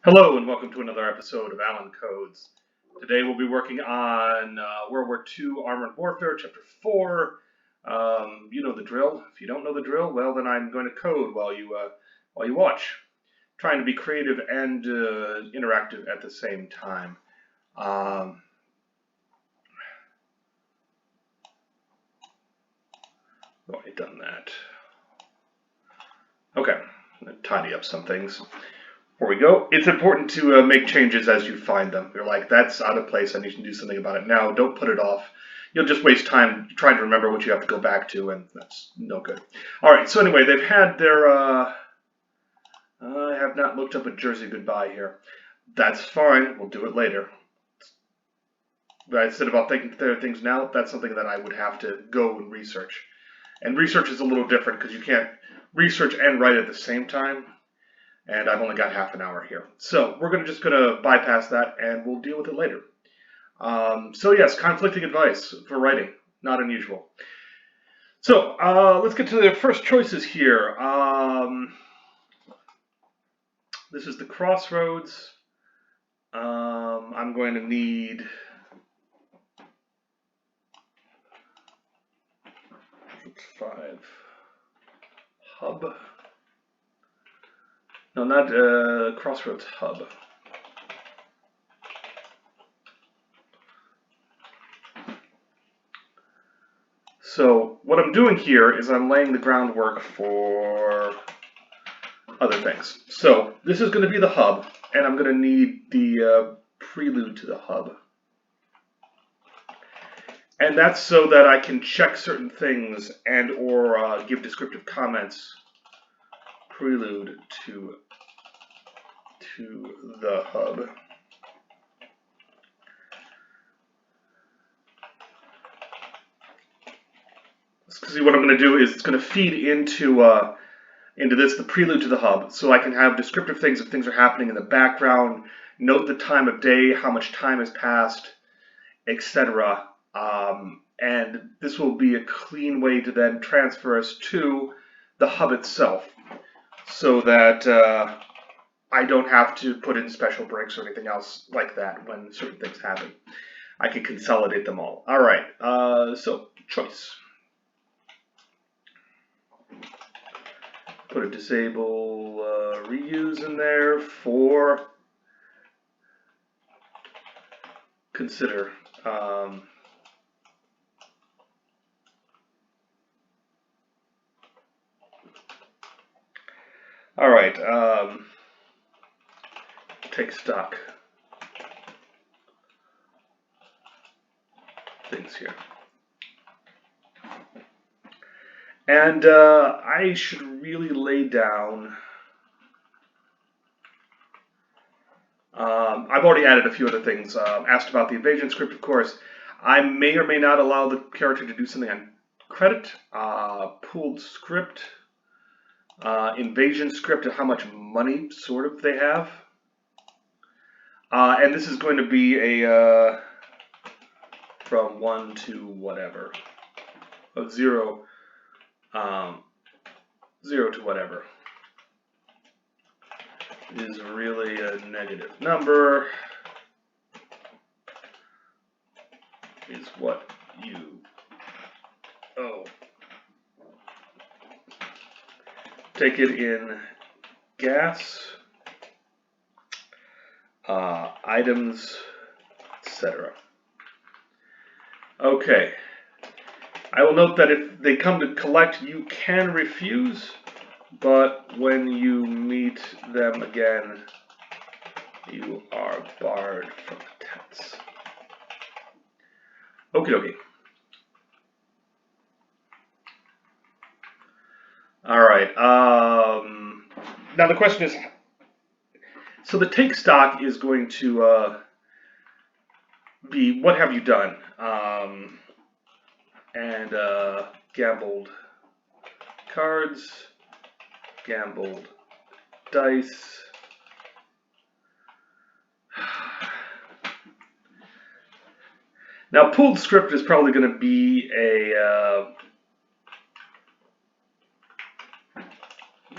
Hello and welcome to another episode of Allen Codes. Today we'll be working on World War II Armored Warfare, Chapter 4. You know the drill. If you don't know the drill, well then I'm going to code while you watch. Trying to be creative and interactive at the same time. I've already done that. Okay, I'm going to tidy up some things. Before we go, it's important to make changes as you find them. You're like, that's out of place, I need to do something about it now. Don't put it off. You'll just waste time trying to remember what you have to go back to, and that's no good. Alright, so anyway, they've had their, I have not looked up a Jersey goodbye here. That's fine, we'll do it later. But I said about thinking there things now, that's something that I would have to go and research. And research is a little different, because you can't research and write at the same time. And I've only got half an hour here. So we're just going to bypass that and we'll deal with it later. So yes, conflicting advice for writing. Not unusual. So let's get to the first choices here. This is the crossroads. I'm going to need five hub. No, not Crossroads Hub. So what I'm doing here is I'm laying the groundwork for other things. So this is going to be the hub, and I'm going to need the prelude to the hub. And that's so that I can check certain things and or give descriptive comments. Prelude to the hub. See, what I'm going to do is it's going to feed into this, the prelude to the hub, so I can have descriptive things if things are happening in the background, note the time of day, how much time has passed, etc. And this will be a clean way to then transfer us to the hub itself, so that I don't have to put in special breaks or anything else like that when certain things happen. I can consolidate them all. All right, so choice. Put a disable reuse in there for consider. All right, take stock things here. And I should really lay down. I've already added a few other things. Asked about the invasion script, of course. I may or may not allow the character to do something on credit. Pooled script. Invasion script, and how much money, sort of, they have. And this is going to be a from 1 to whatever. 0 to whatever is really a negative number, is what you owe. Take it in gas, items, etc. Okay. I will note that if they come to collect, you can refuse, but when you meet them again, you are barred from attempts. Okie dokie. Alright, now the question is, so the take stock is going to be, what have you done? And gambled cards, gambled dice. Now, pooled script is probably going to be a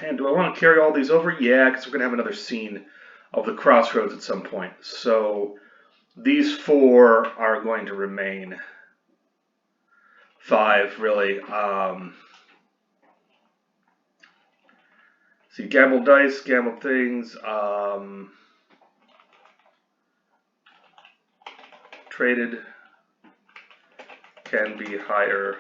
Man, do I want to carry all these over? Yeah, because we're going to have another scene of the crossroads at some point. So these 4 are going to remain. 5, really. See, gamble dice, gamble things, traded can be higher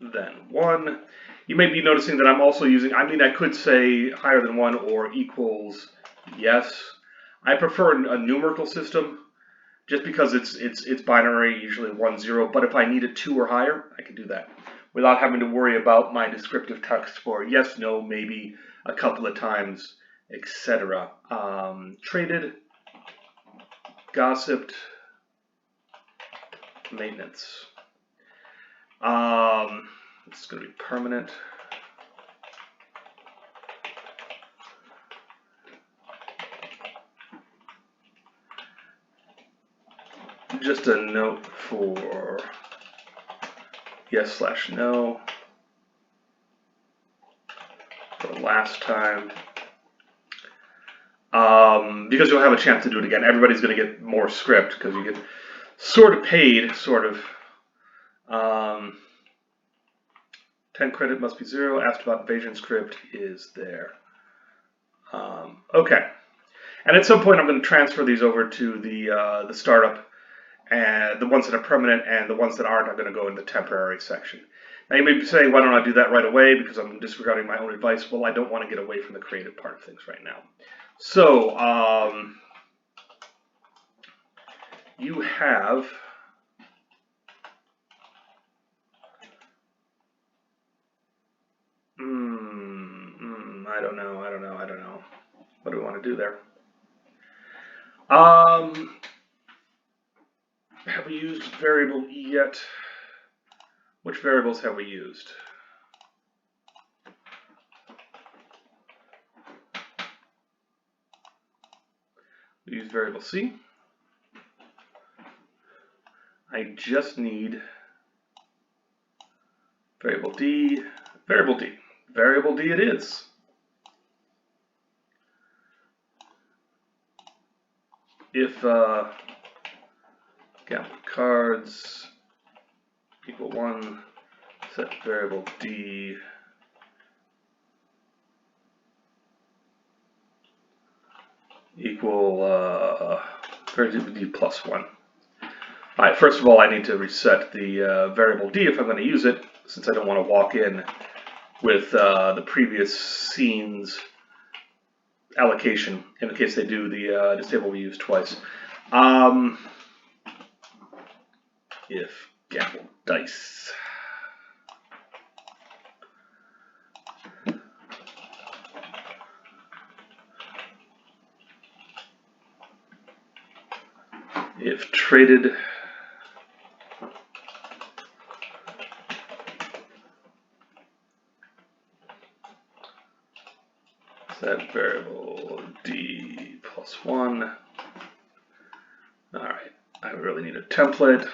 than 1. You may be noticing that I'm also using, I mean, I could say higher than 1 or equals yes. I prefer a numerical system just because it's binary, usually 1, 0. But if I needed 2 or higher, I can do that without having to worry about my descriptive text for yes, no, maybe, a couple of times, etc. Traded, gossiped, maintenance. It's going to be permanent. Just a note for yes/no for last time. Because you'll have a chance to do it again. Everybody's going to get more script because you get sort of paid, sort of. 10 credit must be 0. Asked about invasion script is there. Okay. And at some point I'm going to transfer these over to the startup, and the ones that are permanent and the ones that aren't are going to go in the temporary section. Now you may be saying, why don't I do that right away? Because I'm disregarding my own advice. Well, I don't want to get away from the creative part of things right now. So, you have I don't know. What do we want to do there? Have we used variable E yet? Which variables have we used? We used variable C. I just need variable D, variable D. Variable D it is. If gamble cards equal 1, set variable D equal variable D plus 1. All right, first of all, I need to reset the variable D if I'm going to use it, since I don't want to walk in with the previous scene's allocation in the case they do the table we used twice. If gamble dice if traded set variable D plus 1. All right, I really need a template.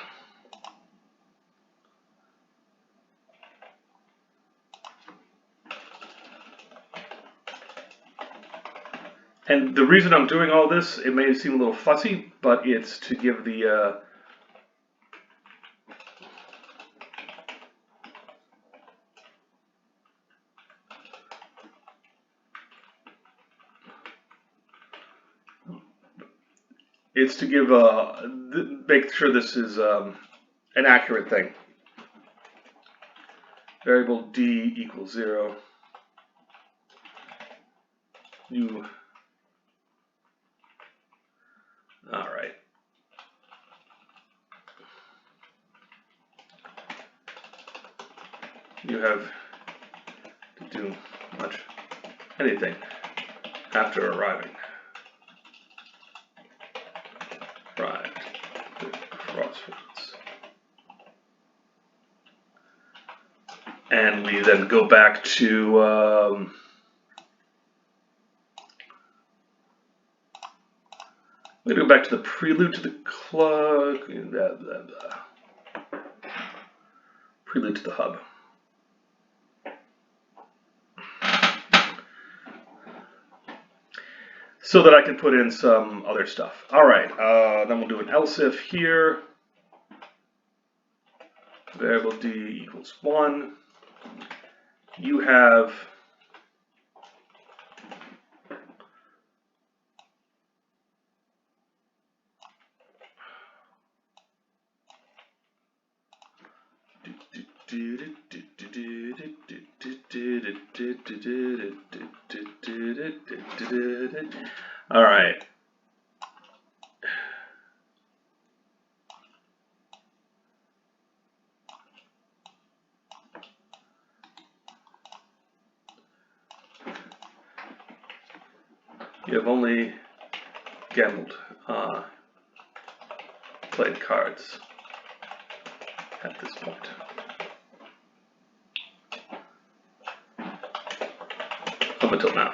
And the reason I'm doing all this, it may seem a little fussy, but it's to give the make sure this is an accurate thing. Variable D equals 0. All right. You have to do anything after arriving. Right. The crossroads. And we then go back to we go back to the prelude to the clock. Prelude to the hub. so that I can put in some other stuff. All right, then we'll do an else if here. Variable d equals 1. You have all right. You have only gambled, played cards at this point. Up until now.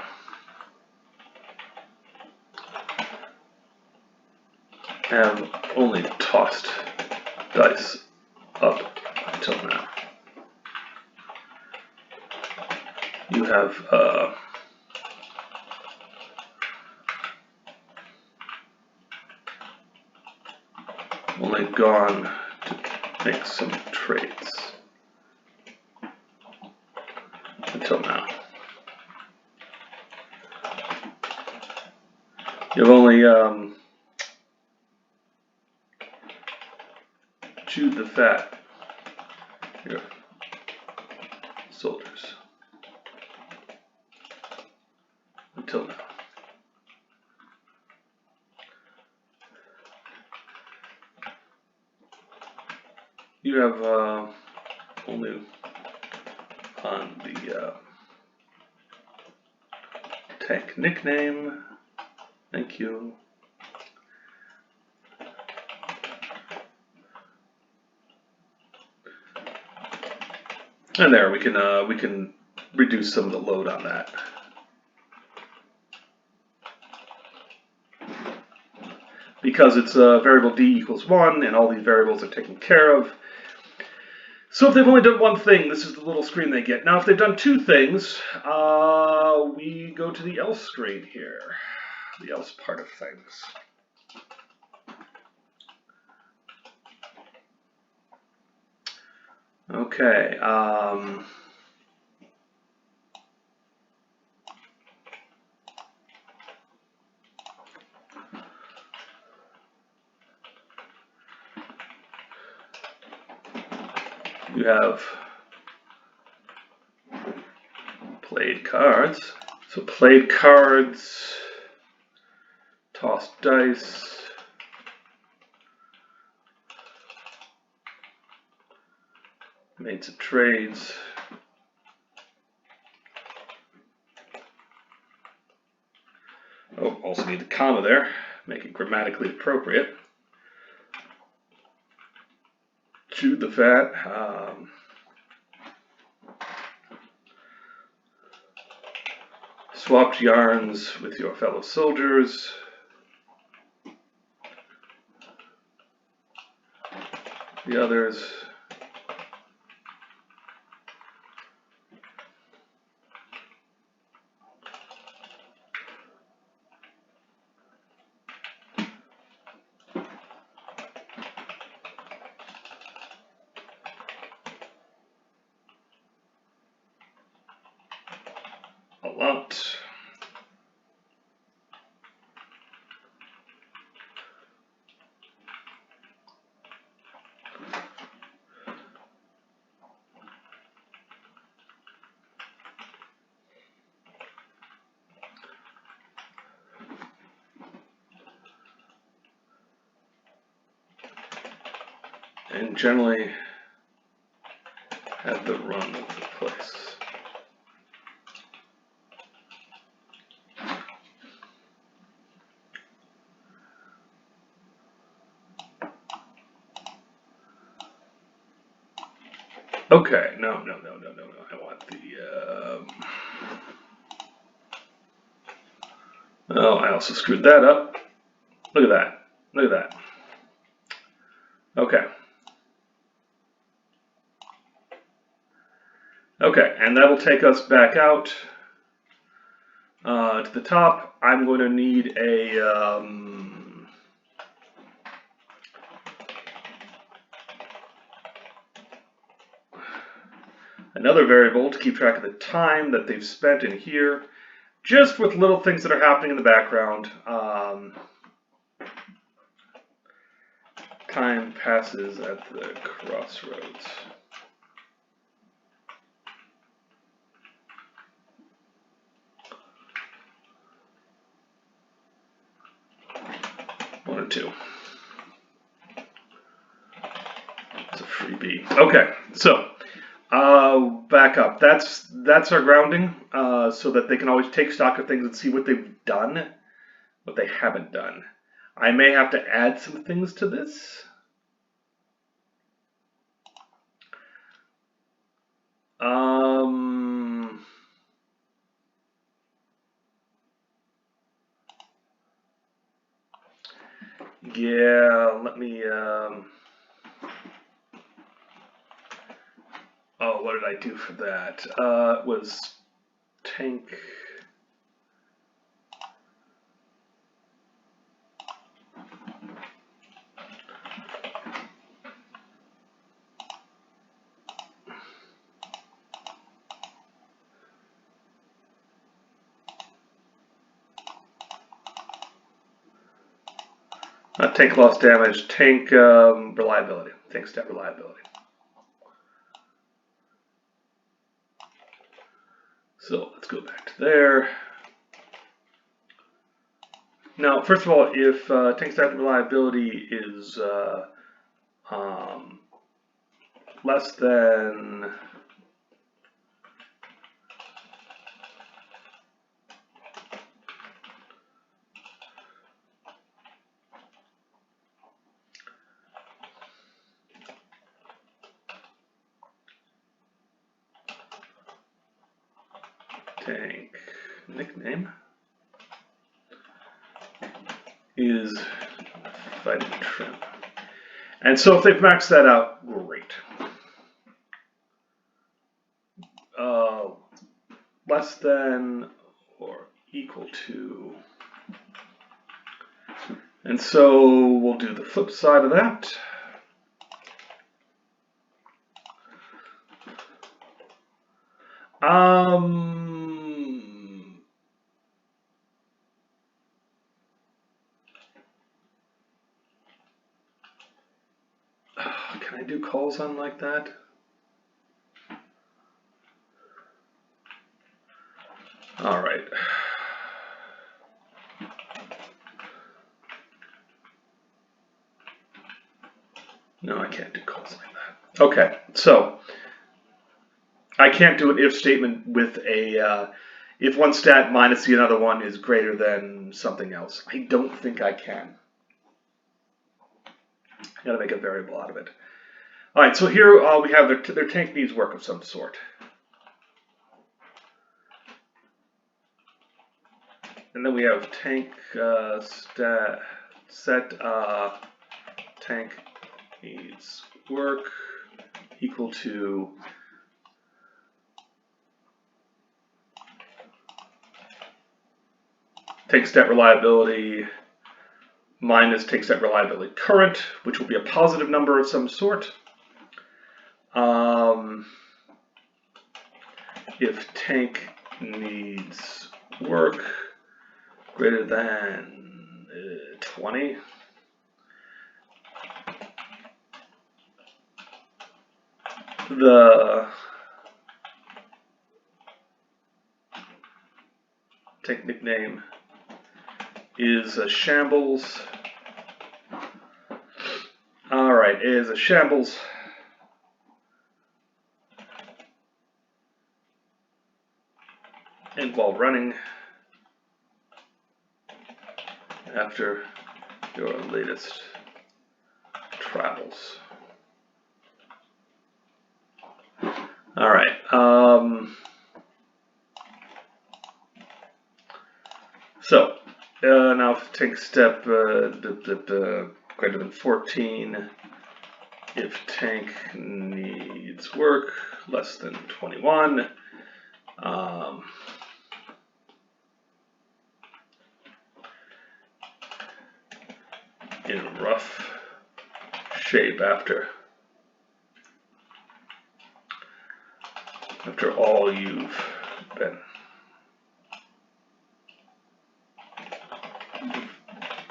Have only tossed dice up until now. You have only gone to make some trades until now. You've only chewed the fat, your soldiers, until now. You have only on the tank nickname. Thank you. And there we can reduce some of the load on that. Because it's variable d equals 1 and all these variables are taken care of. So if they've only done one thing, this is the little screen they get. Now if they've done two things, we go to the else screen here, the else part of things. Okay. You have played cards. So played cards, tossed dice, made some trades. Oh, also need the comma there, make it grammatically appropriate. Chewed the fat. Swapped yarns with your fellow soldiers. The others. A lot. And generally have the run of the place. Okay, no. I want the, oh, I also screwed that up. Look at that. Okay. Okay, and that'll take us back out To the top, I'm going to need another variable to keep track of the time that they've spent in here, just with little things that are happening in the background. Time passes at the crossroads. One or two. It's a freebie. Okay, so back up. That's our grounding, so that they can always take stock of things and see what they've done, what they haven't done. I may have to add some things to this. Yeah, let me, oh, what did I do for that? It was tank. Not tank loss damage, tank reliability. Tank stat reliability. So let's go back to there. Now, first of all, if tank stat reliability is less than tank nickname is fighting trim. And so if they've maxed that out, great. Less than or equal to. And so we'll do the flip side of that. Can I do calls on like that? All right. No, I can't do calls like that. Okay, so I can't do an if statement with a if one stat minus the another one is greater than something else. I don't think I can. I gotta make a variable out of it. All right, so here we have their tank needs work of some sort. And then we have tank set tank needs work equal to tank stat reliability minus tank stat reliability current, which will be a positive number of some sort. If tank needs work greater than 20, the tank nickname is a shambles. All right, is a shambles. And while running after your latest travels. All right. So now if tank step greater than 14, if tank needs work less than 21. in rough shape after all you've been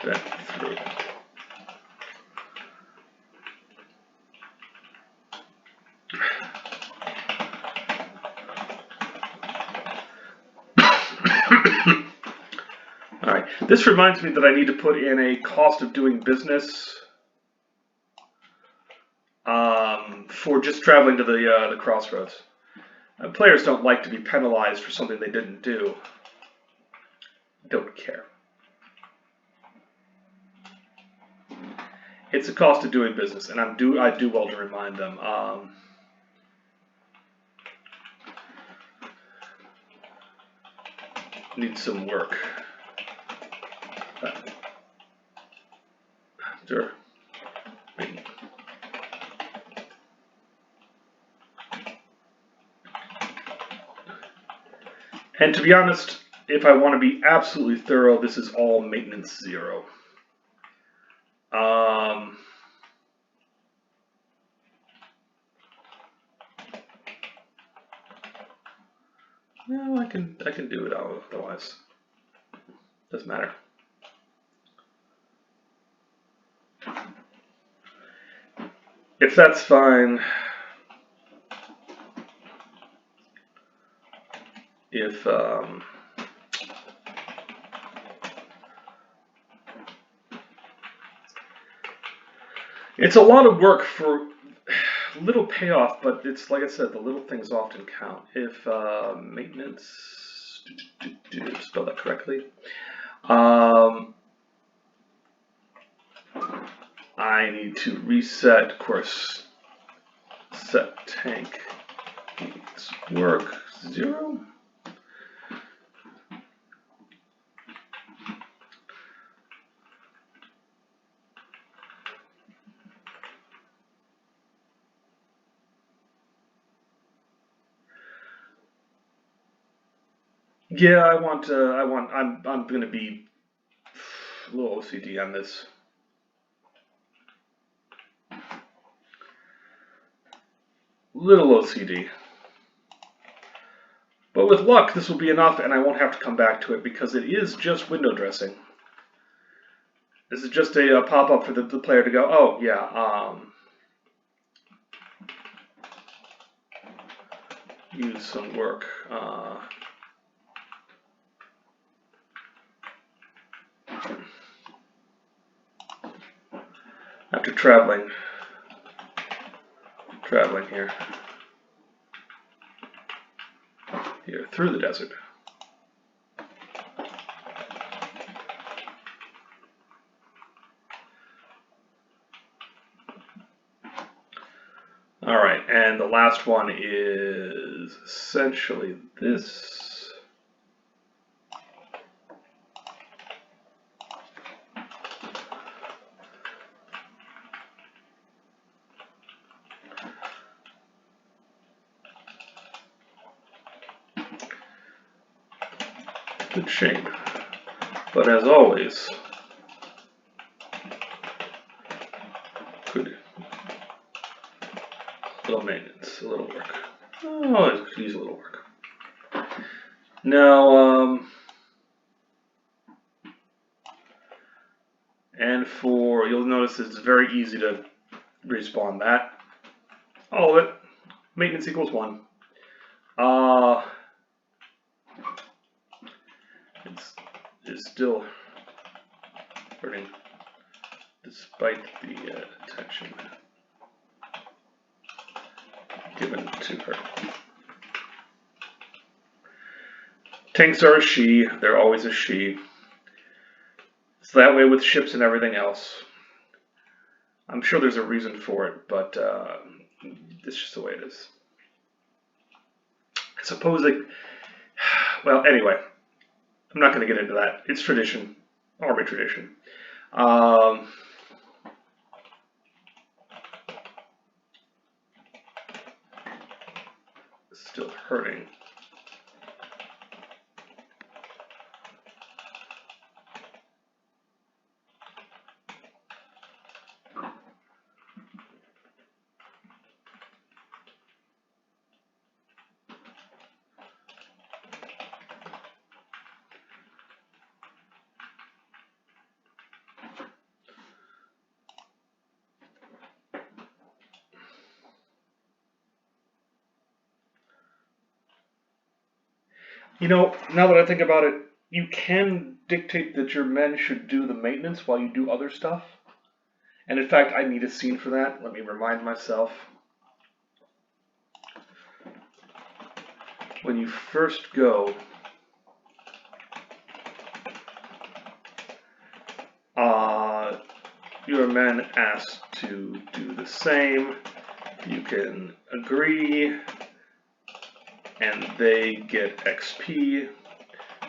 through. All right, this reminds me that I need to put in a cost of doing business for just traveling to the crossroads. Players don't like to be penalized for something they didn't do. Don't care. It's a cost of doing business, and I do well to remind them. Need some work. Sure. And to be honest, if I want to be absolutely thorough, this is all maintenance 0. No, I can do it otherwise. Doesn't matter. If that's fine, if it's a lot of work for little payoff, but it's like I said, the little things often count. If maintenance, spell that correctly. I need to reset, of course, set tank needs work 0. Yeah, I'm going to be a little OCD on this. Little OCD. But with luck, this will be enough, and I won't have to come back to it because it is just window dressing. This is just a pop-up for the player to go, oh, yeah, use some work. After traveling here through the desert. All right, and the last one is essentially this. Good shape, but as always, good. A little maintenance, a little work. Oh, I could use a little work. Now, and you'll notice it's very easy to respawn that. All of it. Maintenance equals 1. It's still hurting despite the attention given to her. Tanks are a she, they're always a she. It's that way with ships and everything else. I'm sure there's a reason for it, but it's just the way it is. Supposing, well, anyway, I'm not going to get into that. It's tradition, army tradition. Still hurting. You know, now that I think about it, you can dictate that your men should do the maintenance while you do other stuff. And in fact, I need a scene for that. Let me remind myself. When you first go, your men asked to do the same. You can agree, and they get XP.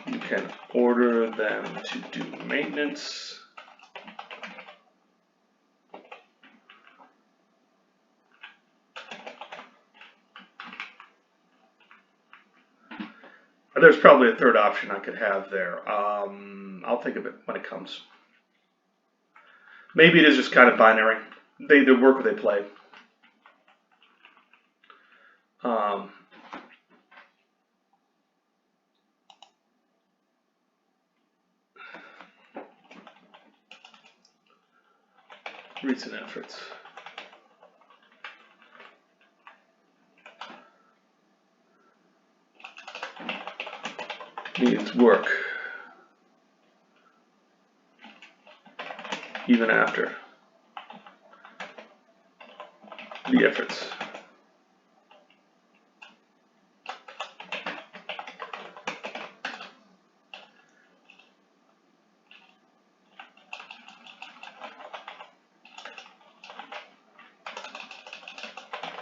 You can order them to do maintenance. There's probably a third option I could have there. I'll think of it when it comes. Maybe it is just kind of binary. They either work or they play. Recent efforts. Needs work. Even after the efforts.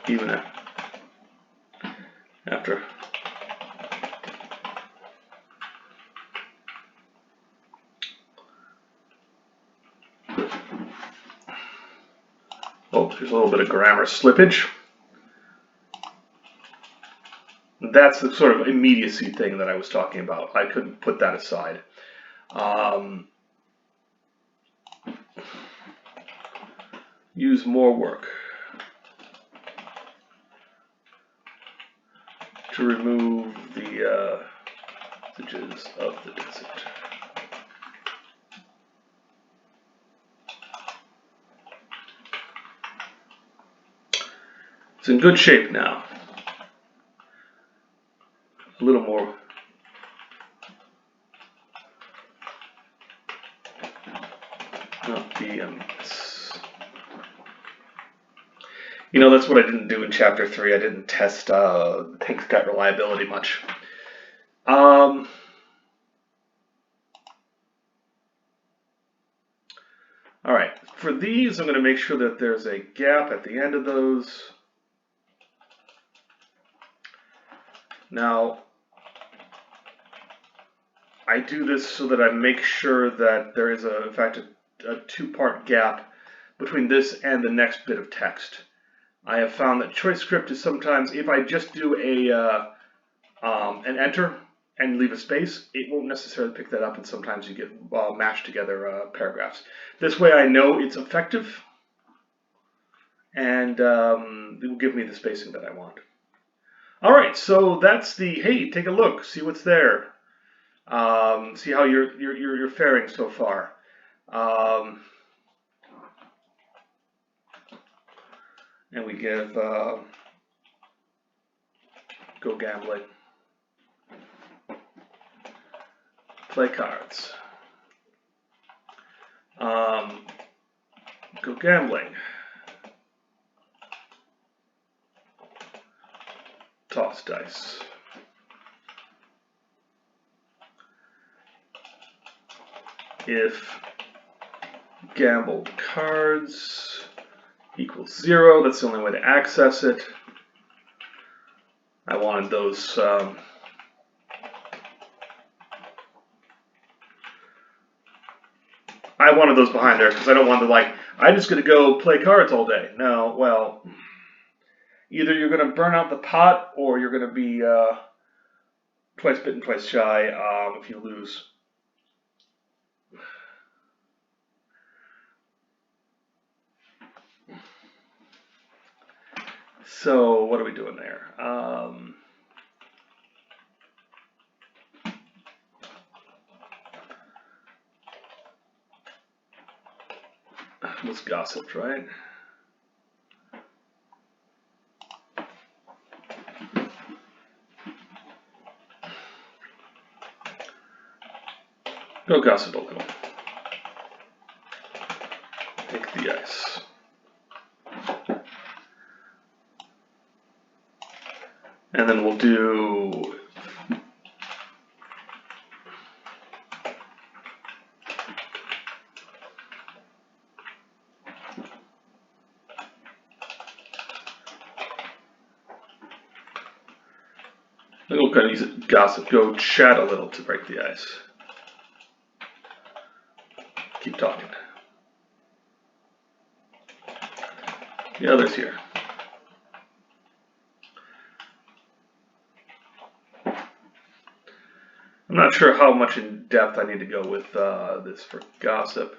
Even after. Oh, there's a little bit of grammar slippage. That's the sort of immediacy thing that I was talking about. I couldn't put that aside. Use more work to remove the edges of the desert. It's in good shape now. A little more. Not BMS. You know, that's what I didn't do in Chapter 3. I didn't test tank gut reliability much. All right, for these, I'm going to make sure that there's a gap at the end of those. Now, I do this so that I make sure that there is, in fact, a two-part gap between this and the next bit of text. I have found that Choicescript is sometimes, if I just do an enter and leave a space, it won't necessarily pick that up, and sometimes you get mashed together paragraphs. This way I know it's effective, and it will give me the spacing that I want. All right, so that's the, hey, take a look, see what's there. See how you're faring so far. And we give go gambling. Play cards. Go gambling. Toss dice. If gambled cards equals 0, that's the only way to access it. I wanted those behind there because I don't want to, like, I'm just going to go play cards all day. No, well, either you're going to burn out the pot or you're going to be twice bitten, twice shy if you lose. So what are we doing there? Was gossiped, right? Go gossip a little. Take the ice. And then we'll do we'll kind of use it, gossip, go chat a little to break the ice. Keep talking. The others here. I'm not sure how much in depth I need to go with this for gossip.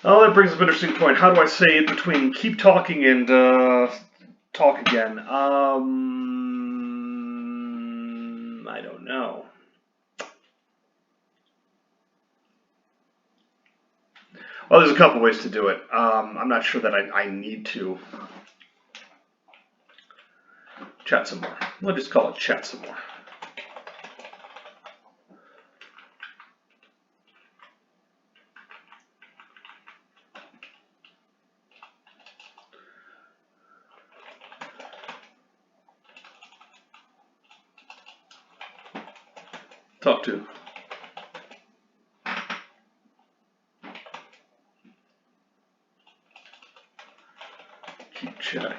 Oh, that brings up an interesting point. How do I say it between keep talking and talk again? I don't know. Well, there's a couple ways to do it. I'm not sure that I need to chat some more. We'll just call it chat some more. Talk to. Keep chatting.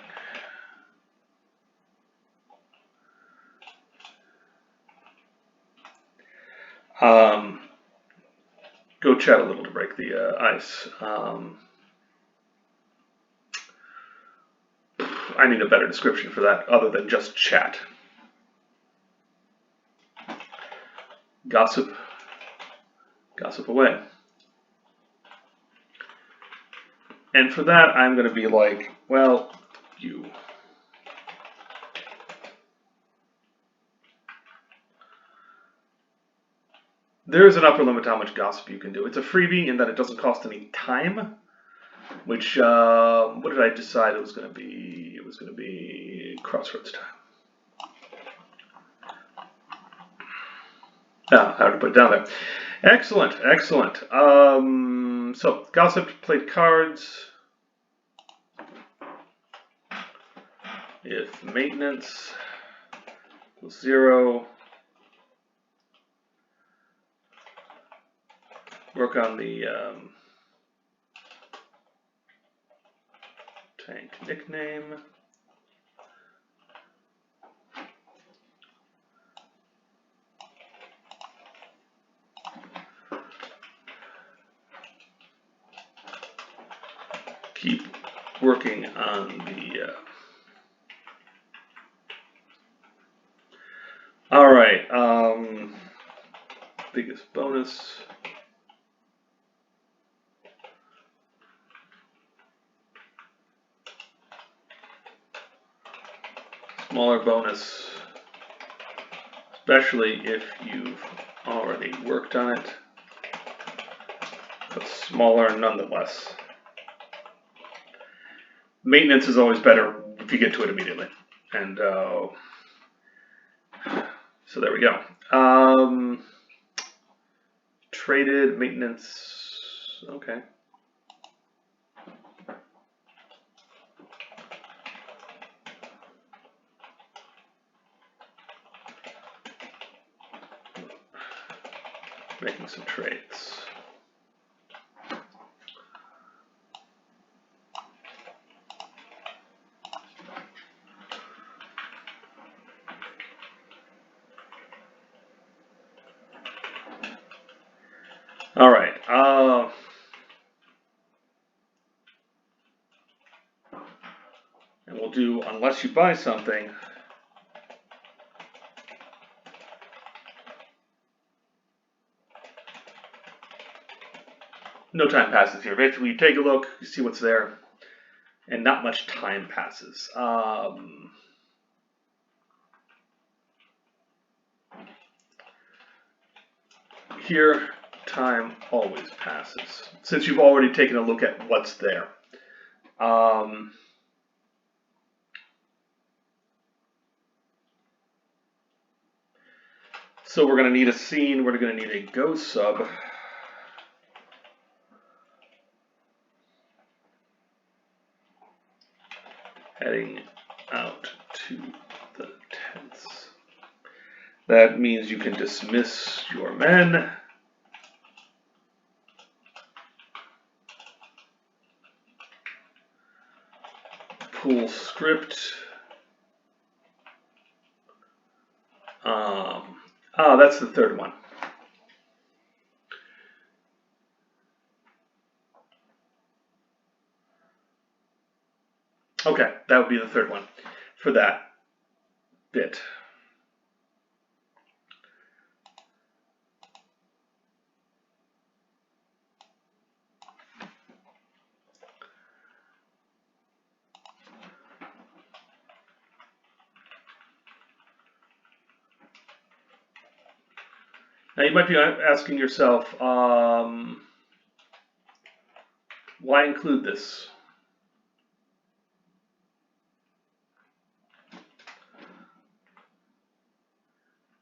Go chat a little to break the ice. I need a better description for that other than just chat. Gossip. Gossip away. And for that, I'm going to be like, well, you. There's an upper limit to how much gossip you can do. It's a freebie in that it doesn't cost any time, which, what did I decide it was going to be? It was going to be crossroads time. Ah, I already put it down there. Excellent, excellent. So, gossip, played cards. If maintenance equals 0, work on the tank nickname. Keep working on the all right, biggest bonus. Smaller bonus, especially if you've already worked on it, but smaller nonetheless. Maintenance is always better if you get to it immediately. And so there we go. Traded maintenance, okay. Making some trades. All right. And we'll do unless you buy something. No time passes here. Basically, you take a look, you see what's there, and not much time passes. Here, time always passes, since you've already taken a look at what's there. So we're going to need a scene, we're going to need a go sub. Heading out to the tents. That means you can dismiss your men. Pull script. That's the third one. Okay, that would be the third one for that bit. Now you might be asking yourself, why include this?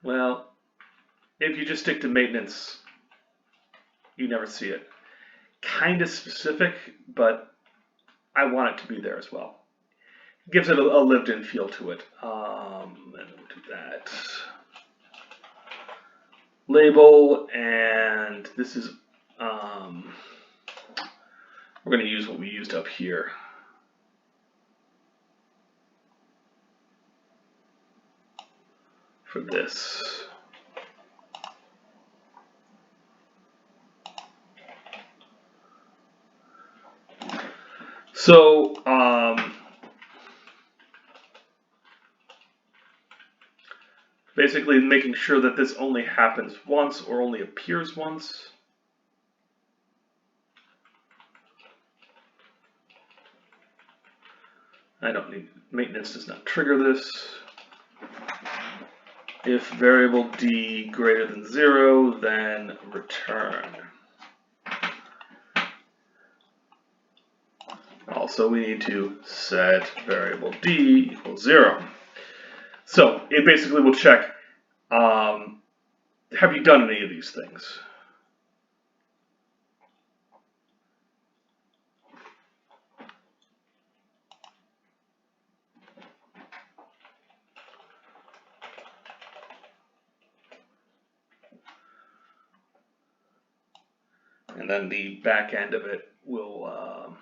Well, if you just stick to maintenance, you never see it. Kind of specific, but I want it to be there as well. It gives it a lived-in feel to it. And we'll do that. Label, and this is, we're going to use what we used up here. For this. So, basically making sure that this only happens once or only appears once. I don't need, maintenance does not trigger this. If variable d greater than 0, then return. Also, we need to set variable d equals 0. So it basically will check, have you done any of these things? And then the back end of it will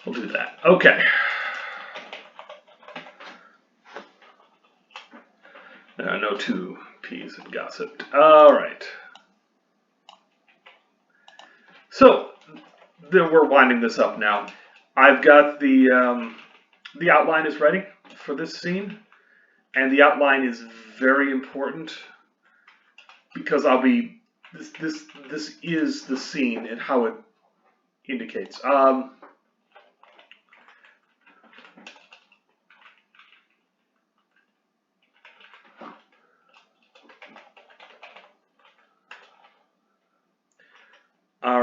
we'll do that. Okay. No two P's and gossiped. All right. So we're winding this up now. I've got the outline is ready for this scene, and the outline is very important because I'll be this is the scene and how it indicates. All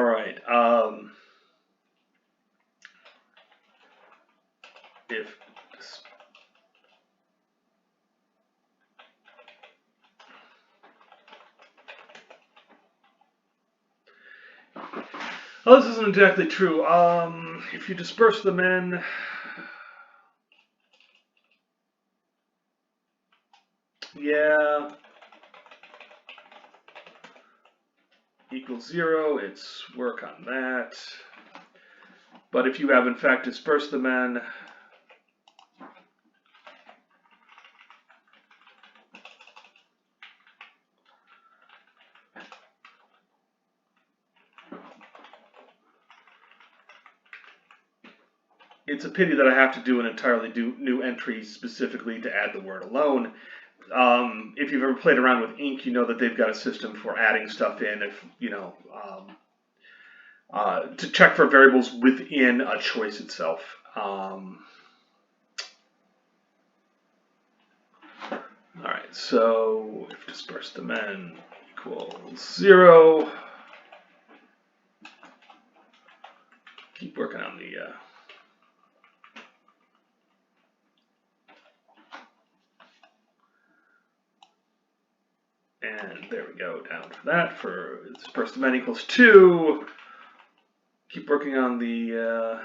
right. If oh, this isn't exactly true. If you disperse the men, yeah, equals 0. It's work on that. But if you have in fact dispersed the men, it's a pity that I have to do an entirely new entry specifically to add the word alone. If you've ever played around with ink, you know that they've got a system for adding stuff in, if you know, to check for variables within a choice itself. Alright, so if disperse the men equals 0, keep working on the and there we go, down for that. For disperse the men equals 2, keep working on the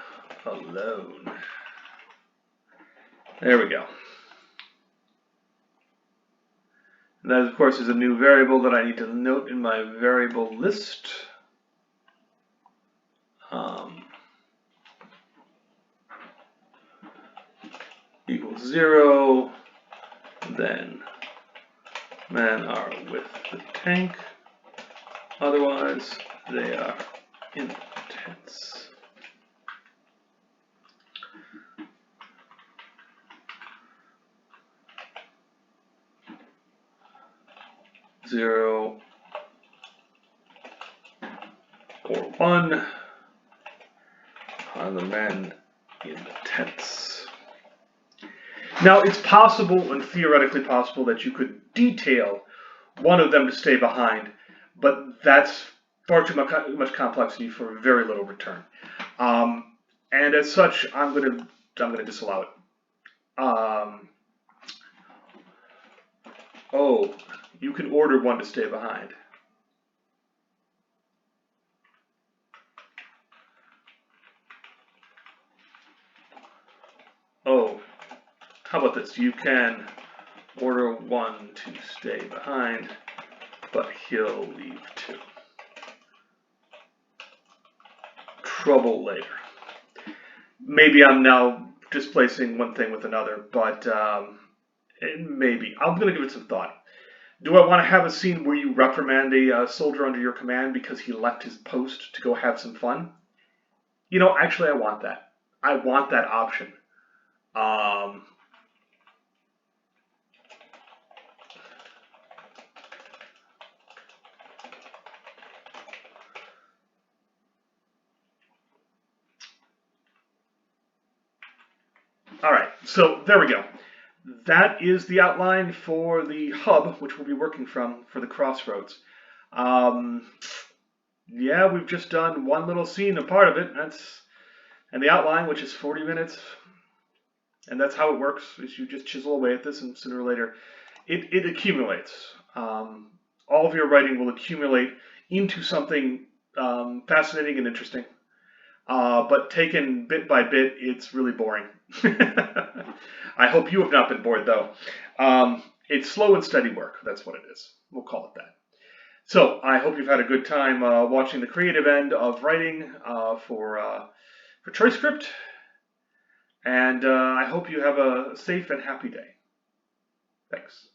alone. There we go. And that, of course, is a new variable that I need to note in my variable list. Equals 0, then men are with the tank, otherwise they are in the tents. Zero or 1 are the men in the tents. Now, it's possible and theoretically possible that you could detail one of them to stay behind, but that's far too much complexity for very little return. And as such, I'm going to disallow it. Oh, you can order one to stay behind. Oh, how about this? You can order one to stay behind, but he'll leave too. Trouble later. Maybe I'm now displacing one thing with another, but maybe. I'm going to give it some thought. Do I want to have a scene where you reprimand a soldier under your command because he left his post to go have some fun? You know, actually, I want that. I want that option. All right, so there we go. That is the outline for the hub, which we'll be working from for the crossroads. Yeah, we've just done one little scene, a part of it, and the outline, which is 40 minutes. And that's how it works, is you just chisel away at this, and sooner or later, it accumulates. All of your writing will accumulate into something fascinating and interesting. But taken bit by bit, it's really boring. I hope you have not been bored, though. It's slow and steady work. That's what it is. We'll call it that. So I hope you've had a good time watching the creative end of writing for Choicescript. And I hope you have a safe and happy day. Thanks.